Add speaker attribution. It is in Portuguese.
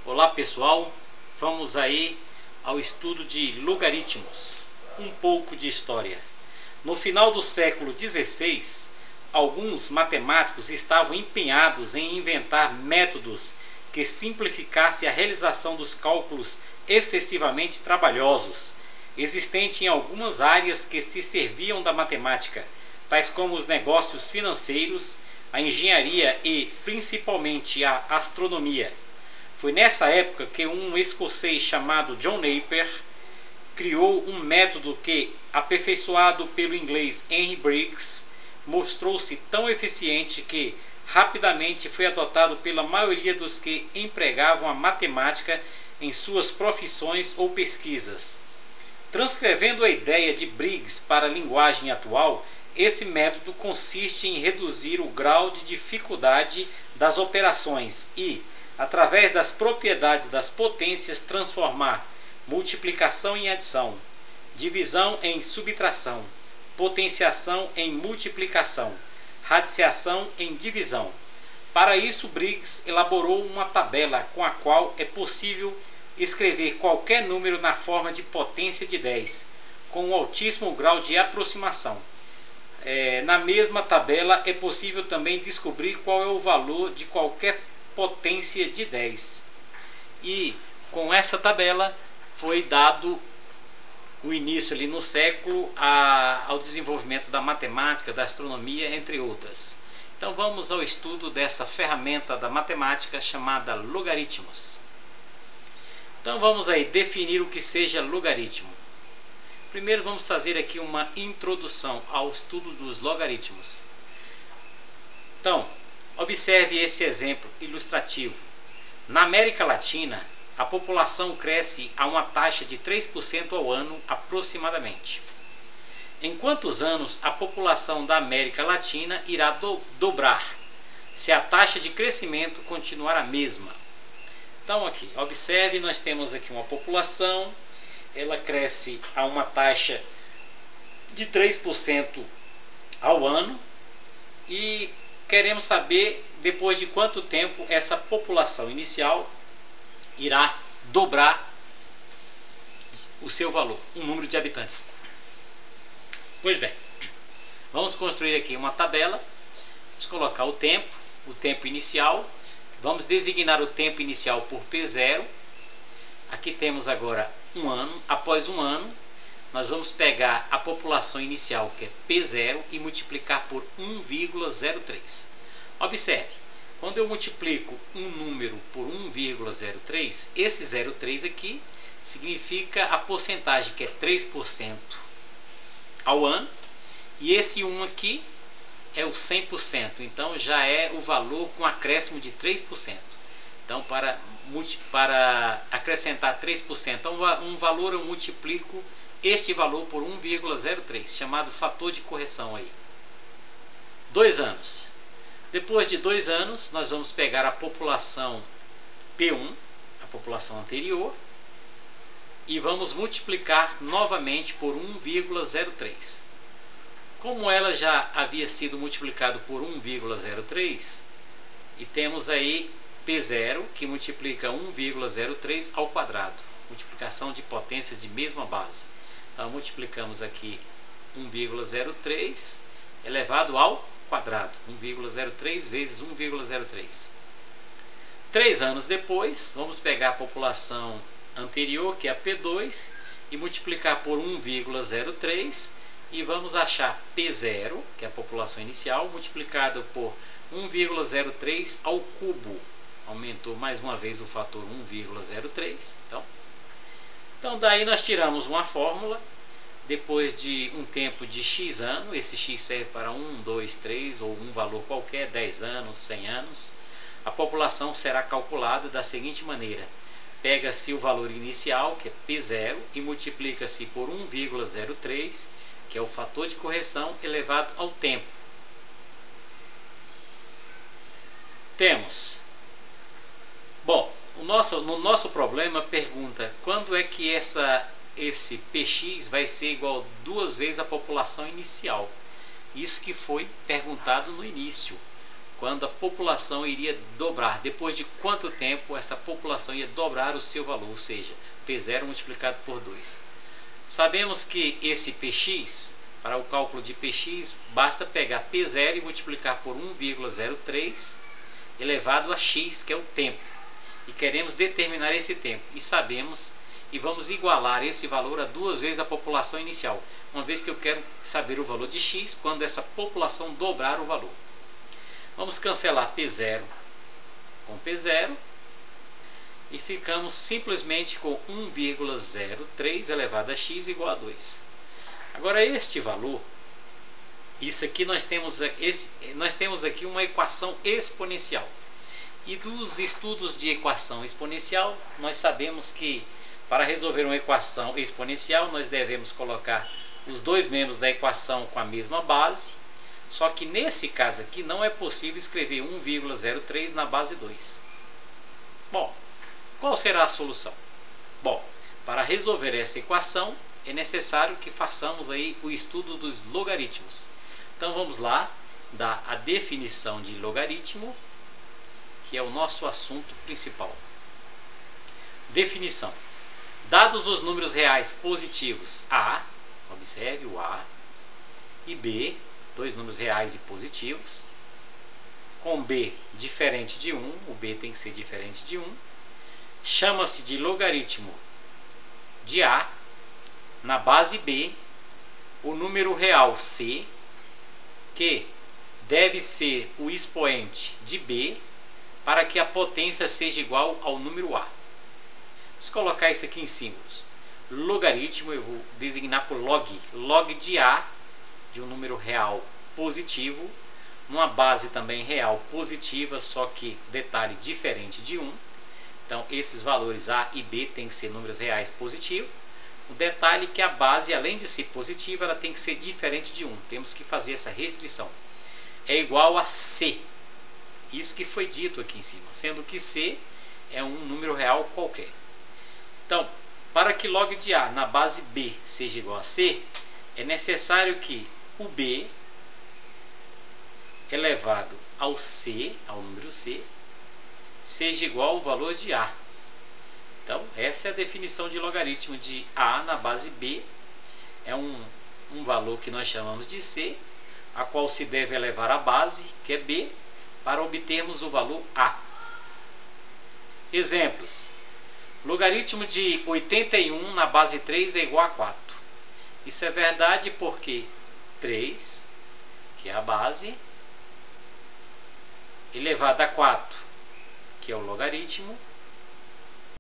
Speaker 1: Olá pessoal, vamos aí ao estudo de logaritmos, um pouco de história. No final do século XVI, alguns matemáticos estavam empenhados em inventar métodos que simplificassem a realização dos cálculos excessivamente trabalhosos, existentes em algumas áreas que se serviam da matemática, tais como os negócios financeiros, a engenharia e, principalmente, a astronomia. Foi nessa época que um escocês chamado John Napier criou um método que, aperfeiçoado pelo inglês Henry Briggs, mostrou-se tão eficiente que rapidamente foi adotado pela maioria dos que empregavam a matemática em suas profissões ou pesquisas. Transcrevendo a ideia de Briggs para a linguagem atual, esse método consiste em reduzir o grau de dificuldade das operações e, através das propriedades das potências, transformar multiplicação em adição, divisão em subtração, potenciação em multiplicação, radiciação em divisão. Para isso, Briggs elaborou uma tabela com a qual é possível escrever qualquer número na forma de potência de 10, com um altíssimo grau de aproximação. Na mesma tabela é possível também descobrir qual é o valor de qualquer potência de 10. E com essa tabela foi dado o início ali no século ao desenvolvimento da matemática, da astronomia, entre outras. Então vamos ao estudo dessa ferramenta da matemática chamada logaritmos. Então vamos aí definir o que seja logaritmo. Primeiro vamos fazer aqui uma introdução ao estudo dos logaritmos. Então, observe esse exemplo ilustrativo. Na América Latina, a população cresce a uma taxa de 3% ao ano aproximadamente. Em quantos anos a população da América Latina irá dobrar, se a taxa de crescimento continuar a mesma? Então aqui, observe, nós temos aqui uma população, ela cresce a uma taxa de 3% ao ano e queremos saber depois de quanto tempo essa população inicial irá dobrar o seu valor, o número de habitantes. Pois bem, vamos construir aqui uma tabela, vamos colocar o tempo inicial, vamos designar o tempo inicial por P0, aqui temos agora um ano, após um ano, nós vamos pegar a população inicial, que é P0, e multiplicar por 1,03. Observe, quando eu multiplico um número por 1,03, esse 0,3 aqui significa a porcentagem, que é 3% ao ano, e esse 1 aqui é o 100%, então já é o valor com acréscimo de 3%. Então para acrescentar 3% a um valor, eu multiplico este valor por 1,03, chamado fator de correção aí. 2 anos. Depois de 2 anos, nós vamos pegar a população P1, a população anterior, e vamos multiplicar novamente por 1,03. Como ela já havia sido multiplicado por 1,03, e temos aí P0, que multiplica 1,03 ao quadrado, multiplicação de potências de mesma base. Então multiplicamos aqui 1,03 elevado ao quadrado, 1,03 vezes 1,03. 3 anos depois, vamos pegar a população anterior, que é a P2, e multiplicar por 1,03 e vamos achar P0, que é a população inicial, multiplicado por 1,03 ao cubo. Aumentou mais uma vez o fator 1,03. Então daí nós tiramos uma fórmula. Depois de um tempo de x anos, esse x serve para 1, 2, 3 ou um valor qualquer, 10 anos, 100 anos, a população será calculada da seguinte maneira: pega-se o valor inicial, que é P0, e multiplica-se por 1,03, que é o fator de correção, elevado ao tempo. Temos, bom, no nosso problema pergunta quando é que esse px vai ser igual 2 vezes a população inicial. Isso que foi perguntado no início. quando a população iria dobrar, depois de quanto tempo essa população ia dobrar o seu valor, ou seja, P0 multiplicado por 2. Sabemos que esse Px, para o cálculo de Px, basta pegar P0 e multiplicar por 1,03 elevado a x, que é o tempo. E queremos determinar esse tempo. E sabemos, e vamos igualar esse valor a 2 vezes a população inicial. Uma vez que eu quero saber o valor de x, quando essa população dobrar o valor. Vamos cancelar P0 com P0. E ficamos simplesmente com 1,03 elevado a x igual a 2. Agora este valor, isso aqui nós temos aqui uma equação exponencial. E dos estudos de equação exponencial, nós sabemos que para resolver uma equação exponencial, nós devemos colocar os dois membros da equação com a mesma base. Só que nesse caso aqui não é possível escrever 1,03 na base 2. Bom, qual será a solução? Bom, para resolver essa equação é necessário que façamos aí o estudo dos logaritmos. Então vamos lá, dar a definição de logaritmo, que é o nosso assunto principal. Definição. Dados os números reais positivos A, observe o A, e B, dois números reais e positivos, com B diferente de 1, o B tem que ser diferente de 1, chama-se de logaritmo de A, na base B, o número real C, que deve ser o expoente de B, para que a potência seja igual ao número A. Vamos colocar isso aqui em símbolos. Logaritmo, eu vou designar por log. Log de A, de um número real positivo, numa base também real positiva, só que detalhe diferente de 1. Então esses valores A e B têm que ser números reais positivos. O detalhe é que a base, além de ser positiva, ela tem que ser diferente de 1. Temos que fazer essa restrição. É igual a C. Isso que foi dito aqui em cima, sendo que C é um número real qualquer. Então, para que log de A na base B seja igual a C, é necessário que o B elevado ao C, ao número C, seja igual ao valor de A. Então, essa é a definição de logaritmo de A na base B. É um valor que nós chamamos de C, a qual se deve elevar a base, que é B, para obtermos o valor A. Exemplos. Logaritmo de 81 na base 3 é igual a 4. Isso é verdade porque 3, que é a base, elevado a 4, que é o logaritmo,